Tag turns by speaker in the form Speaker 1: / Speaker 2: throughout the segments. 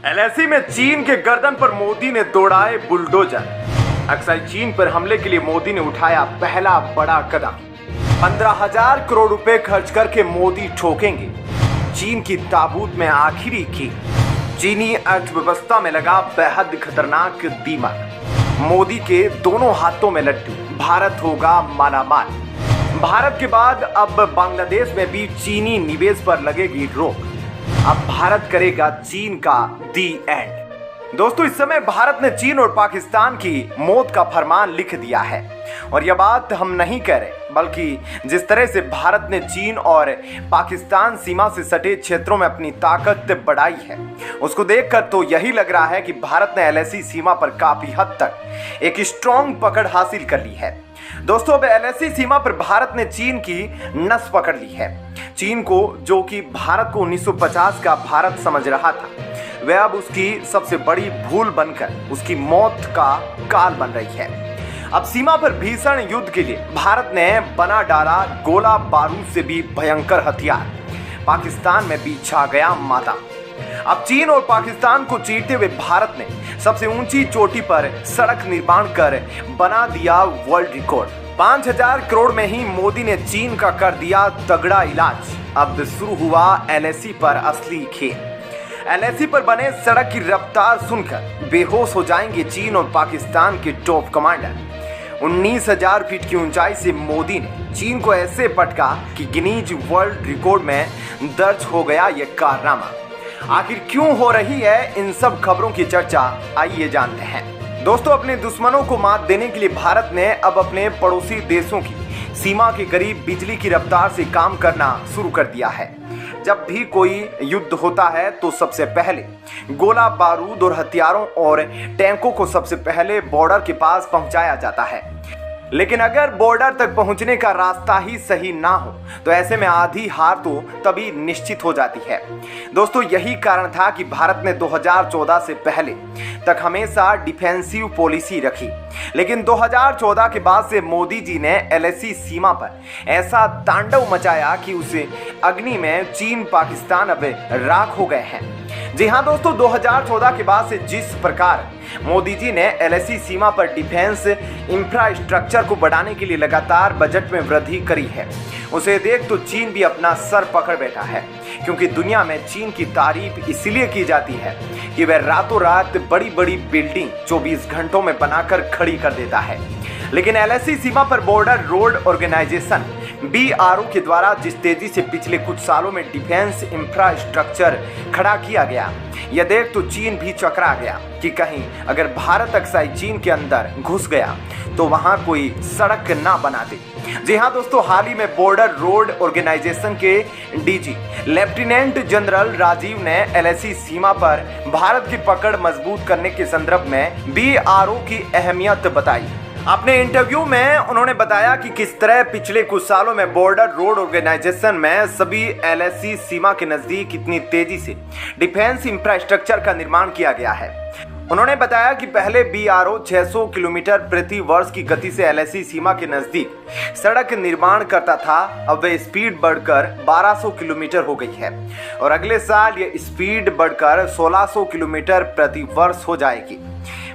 Speaker 1: LAC में चीन के गर्दन पर मोदी ने दौड़ाए बुलडोजर। अक्सर चीन पर हमले के लिए मोदी ने उठाया पहला बड़ा कदम। 15,000 करोड़ रुपए खर्च करके मोदी ठोकेंगे चीन की ताबूत में आखिरी की। चीनी अर्थव्यवस्था में लगा बेहद खतरनाक दीमक। मोदी के दोनों हाथों में लड्डू, भारत होगा मालामाल। भारत के बाद अब बांग्लादेश में भी चीनी निवेश पर लगेगी रोक। अब भारत करेगा चीन का दी एंड। दोस्तों, इस समय भारत ने चीन और पाकिस्तान की मौत का फरमान लिख दिया है। और यह बात हम नहीं कह रहे, बल्कि जिस तरह से भारत ने चीन और पाकिस्तान सीमा से सटे क्षेत्रों में अपनी ताकत बढ़ाई है, उसको देखकर तो यही लग रहा है कि भारत ने एलएसी सीमा पर काफी हद तक एक स्ट्रॉन्ग पकड़ हासिल कर ली है। दोस्तों, अब एलएसी सीमा पर भारत ने चीन की नस पकड़ ली है। चीन को, जो कि भारत को 1950 का भारत समझ रहा था, वह अब उसकी सबसे बड़ी भूल बनकर उसकी मौत का काल बन रही है। अब सीमा पर भीषण युद्ध के लिए भारत ने बना डाला गोला बारूद से भी भयंकर हथियार। पाकिस्तान में भी छा गया माता। अब चीन और पाकिस्तान को चीरते हुए भारत ने सबसे ऊंची चोटी पर सड़क निर्माण कर बना दिया वर्ल्ड रिकॉर्ड। 5,000 करोड़ में ही मोदी ने चीन का कर दिया तगड़ा इलाज। अब शुरू हुआ एलएसी पर असली खेल। एलएसी पर बने सड़क की रफ्तार सुनकर बेहोश हो जाएंगे चीन और पाकिस्तान के टॉप कमांडर। 19,000 फीट की ऊंचाई से मोदी ने चीन को ऐसे पटका कि गिनीज वर्ल्ड रिकॉर्ड में दर्ज हो गया यह कारनामा। आखिर क्यों हो रही है इन सब खबरों की चर्चा, आइए जानते हैं। दोस्तों, अपने दुश्मनों को मात देने के लिए भारत ने अब अपने पड़ोसी देशों की सीमा के करीब बिजली की रफ्तार से काम करना शुरू कर दिया है। जब भी कोई युद्ध होता है तो सबसे पहले गोला बारूद और हथियारों और टैंकों को सबसे पहले बॉर्डर के पास पहुंचाया जाता है। लेकिन अगर बॉर्डर तक पहुंचने का रास्ता ही सही ना हो तो ऐसे में आधी हार तो तभी निश्चित हो जाती है। दोस्तों, यही कारण था कि भारत ने 2014 से पहले तक हमेशा डिफेंसिव पॉलिसी रखी। लेकिन 2014 के बाद से मोदी जी ने एलएसी सीमा पर ऐसा तांडव मचाया कि उसे अग्नि में चीन पाकिस्तान अब राख हो गए हैं। जी हाँ दोस्तों, 2014 के बाद से जिस प्रकार मोदी जी ने एलएसी सीमा पर डिफेंस इंफ्रास्ट्रक्चर को बढ़ाने के लिए लगातार बजट में वृद्धि करी है, उसे देख तो चीन भी अपना सर पकड़ बैठा है। क्योंकि दुनिया में चीन की तारीफ इसलिए की जाती है कि वह रातों रात बड़ी बड़ी बिल्डिंग 24 घंटों में बनाकर खड़ी कर देता है। लेकिन एलएसी सीमा पर बॉर्डर रोड ऑर्गेनाइजेशन BRO के द्वारा जिस तेजी से पिछले कुछ सालों में डिफेंस इंफ्रास्ट्रक्चर खड़ा किया गया, यह देख तो चीन भी चकरा गया कि कहीं अगर भारत अक्साई चीन के अंदर घुस गया तो वहां कोई सड़क ना बना दे। जी हाँ दोस्तों, हाल ही में बॉर्डर रोड ऑर्गेनाइजेशन के DG लेफ्टिनेंट जनरल राजीव ने एलएसी सीमा पर भारत की पकड़ मजबूत करने के संदर्भ में BRO की अहमियत बताई। अपने इंटरव्यू में उन्होंने बताया कि किस तरह पिछले कुछ सालों में बॉर्डर रोड ऑर्गेनाइजेशन में सभी एलएसी सीमा के नजदीक इतनी तेजी से डिफेंस इंफ्रास्ट्रक्चर का निर्माण किया गया है। उन्होंने बताया कि पहले BRO 600 किलोमीटर प्रति वर्ष की गति से एलएसी सीमा के नजदीक सड़क निर्माण करता था। अब वह स्पीड बढ़कर 1200 किलोमीटर हो गई है और अगले साल यह स्पीड बढ़कर 1600 किलोमीटर प्रति वर्ष हो जाएगी।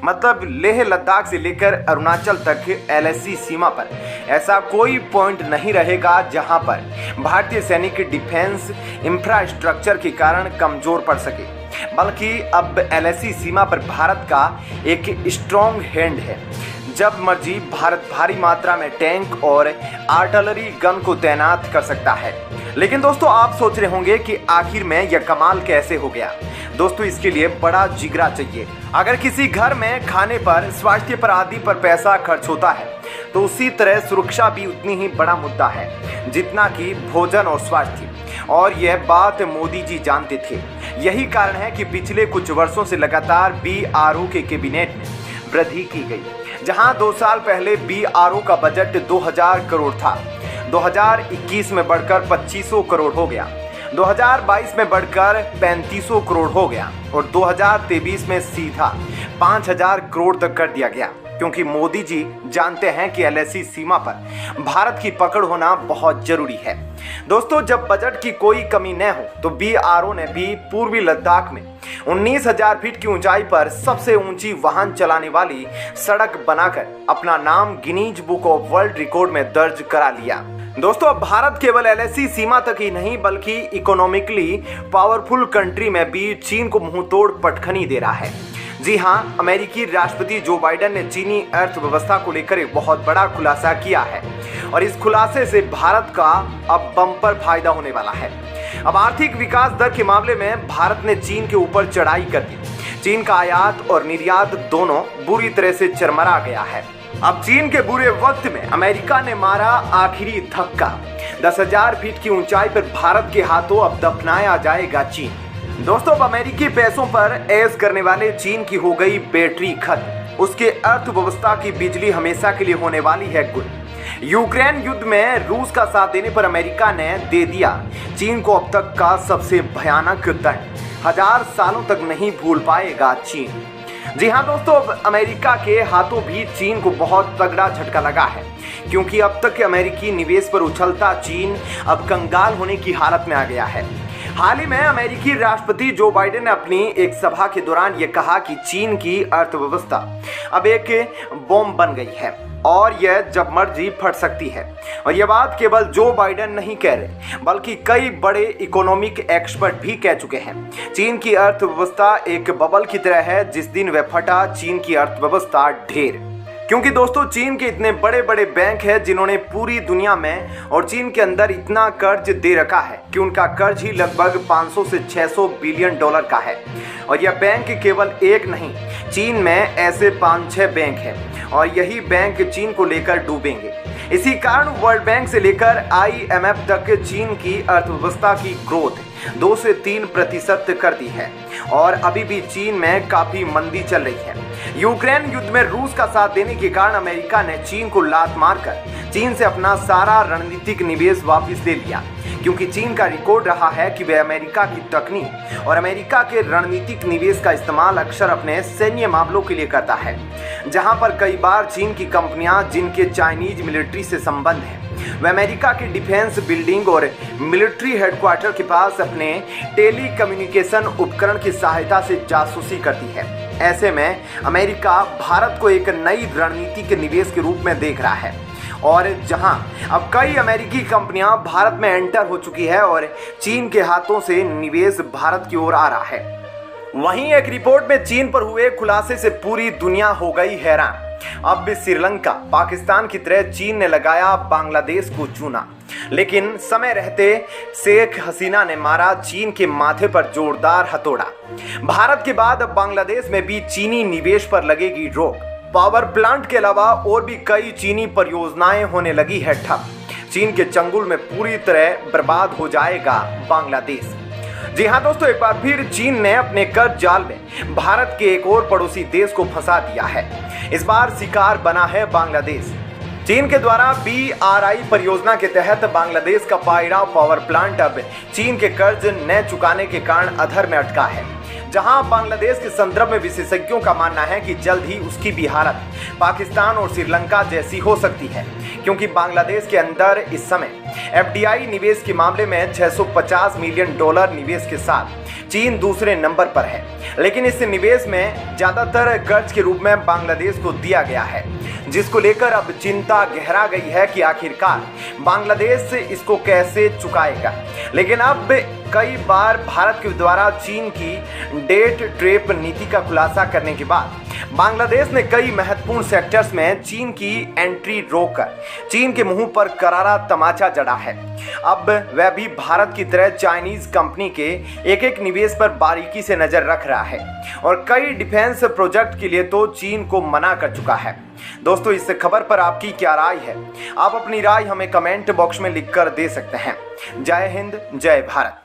Speaker 1: मतलब लेह लद्दाख से लेकर अरुणाचल तक एलएसी सीमा पर ऐसा कोई पॉइंट नहीं रहेगा जहां पर भारतीय सैनिक डिफेंस इंफ्रास्ट्रक्चर के कारण कमजोर पड़ सके, बल्कि अब एलएसी सीमा पर भारत का एक स्ट्रॉन्ग हैंड है। जब मर्जी भारत भारी मात्रा में टैंक और आर्टिलरी गन को तैनात कर सकता है। लेकिन दोस्तों, आप सोच रहे होंगे कि आखिर में यह कमाल कैसे हो गया। दोस्तों, इसके लिए बड़ा जिगरा चाहिए। अगर किसी घर में खाने पर, स्वास्थ्य पर आदि पर पैसा खर्च होता है तो उसी तरह सुरक्षा भी उतनी ही बड़ा मुद्दा है जितना कि भोजन और स्वास्थ्य। और यह बात मोदी जी जानते थे। यही कारण है कि पिछले कुछ वर्षों से लगातार BRO के कैबिनेट में वृद्धि की गई। जहां 2 साल पहले BRO का बजट 2,000 करोड़ था, 2021 में बढ़कर 2,500 करोड़ हो गया, 2022 में बढ़कर 3,500 करोड़ हो गया और 2023 में सीधा 5,000 करोड़ तक कर दिया गया। क्योंकि मोदी जी जानते हैं कि एलएसी सीमा पर भारत की पकड़ होना बहुत जरूरी है। दोस्तों, जब बजट की कोई कमी न हो तो BRO ने भी पूर्वी लद्दाख में 19,000 फीट की ऊंचाई पर सबसे ऊंची वाहन चलाने वाली सड़क बनाकर अपना नाम Guinness book of world record में दर्ज करा लिया। दोस्तों, अब भारत केवल एलएसी सीमा तक ही नहीं बल्कि इकोनॉमिकली पावरफुल कंट्री में भी चीन को मुंहतोड़ पटखनी दे रहा है। जी हां, अमेरिकी राष्ट्रपति जो बाइडेन ने चीनी अर्थव्यवस्था को लेकर एक बहुत बड़ा खुलासा किया है और इस खुलासे से भारत का अब बम्पर फायदा होने वाला है। अब आर्थिक विकास दर के मामले में भारत ने चीन के ऊपर चढ़ाई कर दी। चीन का आयात और निर्यात दोनों बुरी तरह से चरमरा गया है। अब चीन के बुरे वक्त में अमेरिका ने मारा आखिरी धक्का। 10,000 फीट की ऊंचाई पर भारत के हाथों अब दफनाया जाएगा चीन। दोस्तों, अब अमेरिकी पैसों पर ऐश करने वाले चीन की हो गई बैटरी खत्म। उसके अर्थव्यवस्था की बिजली हमेशा के लिए होने वाली है गुल। यूक्रेन युद्ध में रूस का साथ देने पर अमेरिका ने दे दिया चीन को अब तक का सबसे भयानक दंड। 1000 सालों तक नहीं भूल पाएगा चीन। जी हाँ दोस्तों, अब अमेरिका के हाथों भी चीन को बहुत तगड़ा झटका लगा है, क्योंकि अब तक के अमेरिकी निवेश पर उछलता चीन अब कंगाल होने की हालत में आ गया है। हाल ही में अमेरिकी राष्ट्रपति जो बाइडेन ने अपनी एक सभा के दौरान ये कहा कि चीन की अर्थव्यवस्था अब एक बॉम्ब बन गई है और यह जब मर्जी फट सकती है। और यह बात केवल जो बाइडेन नहीं कह रहे बल्कि कई बड़े इकोनॉमिक एक्सपर्ट भी कह चुके हैं। चीन की अर्थव्यवस्था एक बबल की तरह है, जिस दिन वह फटा चीन की अर्थव्यवस्था ढेर। क्योंकि दोस्तों, चीन के इतने बड़े बड़े बैंक हैं जिन्होंने पूरी दुनिया में और चीन के अंदर इतना कर्ज दे रखा है कि उनका कर्ज ही लगभग 500 से 600 बिलियन डॉलर का है। और यह बैंक केवल एक नहीं, चीन में ऐसे 5-6 बैंक हैं और यही बैंक चीन को लेकर डूबेंगे। इसी कारण वर्ल्ड बैंक से लेकर IMF तक चीन की अर्थव्यवस्था की ग्रोथ 2 से 3% कर दी है और अभी भी चीन में काफी मंदी चल रही है। यूक्रेन युद्ध में रूस का साथ देने के कारण अमेरिका ने चीन को लात मारकर चीन से अपना सारा रणनीतिक निवेश वापस ले लिया, क्योंकि चीन का रिकॉर्ड रहा है कि वह अमेरिका की तकनीक और अमेरिका के रणनीतिक निवेश का इस्तेमाल अक्सर अपने सैन्य मामलों के लिए करता है, जहां पर कई बार चीन की कंपनियां जिनके चाइनीज मिलिट्री से संबंध है वह अमेरिका के डिफेंस बिल्डिंग और मिलिट्री हेडक्वार्टर के पास अपने टेली कम्युनिकेशन उपकरण की सहायता से जासूसी करती है। ऐसे में अमेरिका भारत को एक नई रणनीति के निवेश के रूप में देख रहा है और जहां अब कई अमेरिकी कंपनियां भारत में एंटर हो चुकी है और चीन के हाथों से निवेश भारत की ओर आ रहा है। वहीं एक रिपोर्ट में चीन पर हुए खुलासे से पूरी दुनिया हो गई हैरान। अब भी श्रीलंका, पाकिस्तान की तरह चीन ने लगाया बांग्लादेश को चूना, लेकिन समय रहते शेख हसीना ने मारा चीन के माथे पर जोरदार हथौड़ा। भारत के बाद अब बांग्लादेश में भी चीनी निवेश पर लगेगी रोक। पावर प्लांट के अलावा और भी कई चीनी परियोजनाएं होने लगी है ठप। चीन के चंगुल में पूरी तरह बर्बाद हो जाएगा बांग्लादेश। जी हाँ दोस्तों, एक बार फिर चीन ने अपने कर्ज जाल में भारत के एक और पड़ोसी देश को फंसा दिया है। इस बार शिकार बना है बांग्लादेश। चीन के द्वारा BRI परियोजना के तहत बांग्लादेश का पायरा पावर प्लांट अब चीन के कर्ज न चुकाने के कारण अधर में अटका है, जहां बांग्लादेश के संदर्भ में विशेषज्ञों का मानना है कि जल्द ही उसकी भी हालत पाकिस्तान और श्रीलंका जैसी हो सकती है, क्योंकि बांग्लादेश के अंदर इस समय FDI निवेश के मामले में $650 मिलियन निवेश के साथ चीन दूसरे नंबर पर है। लेकिन इस निवेश में ज्यादातर कर्ज के रूप में बांग्लादेश को दिया गया है, जिसको लेकर अब चिंता गहरा गई है कि आखिरकार बांग्लादेश इसको कैसे चुकाएगा। लेकिन अब कई बार भारत के द्वारा चीन की डेट ट्रैप नीति का खुलासा करने के बाद बांग्लादेश ने कई महत्वपूर्ण सेक्टर्स में चीन की एंट्री रोककर चीन के मुंह पर करारा तमाचा जड़ा है। अब वह भी भारत की तरह चाइनीज कंपनी के एक एक निवेश पर बारीकी से नजर रख रहा है और कई डिफेंस प्रोजेक्ट के लिए तो चीन को मना कर चुका है। दोस्तों, इस खबर पर आपकी क्या राय है? आप अपनी राय हमें कमेंट बॉक्स में लिखकर दे सकते हैं। जय हिंद, जय भारत।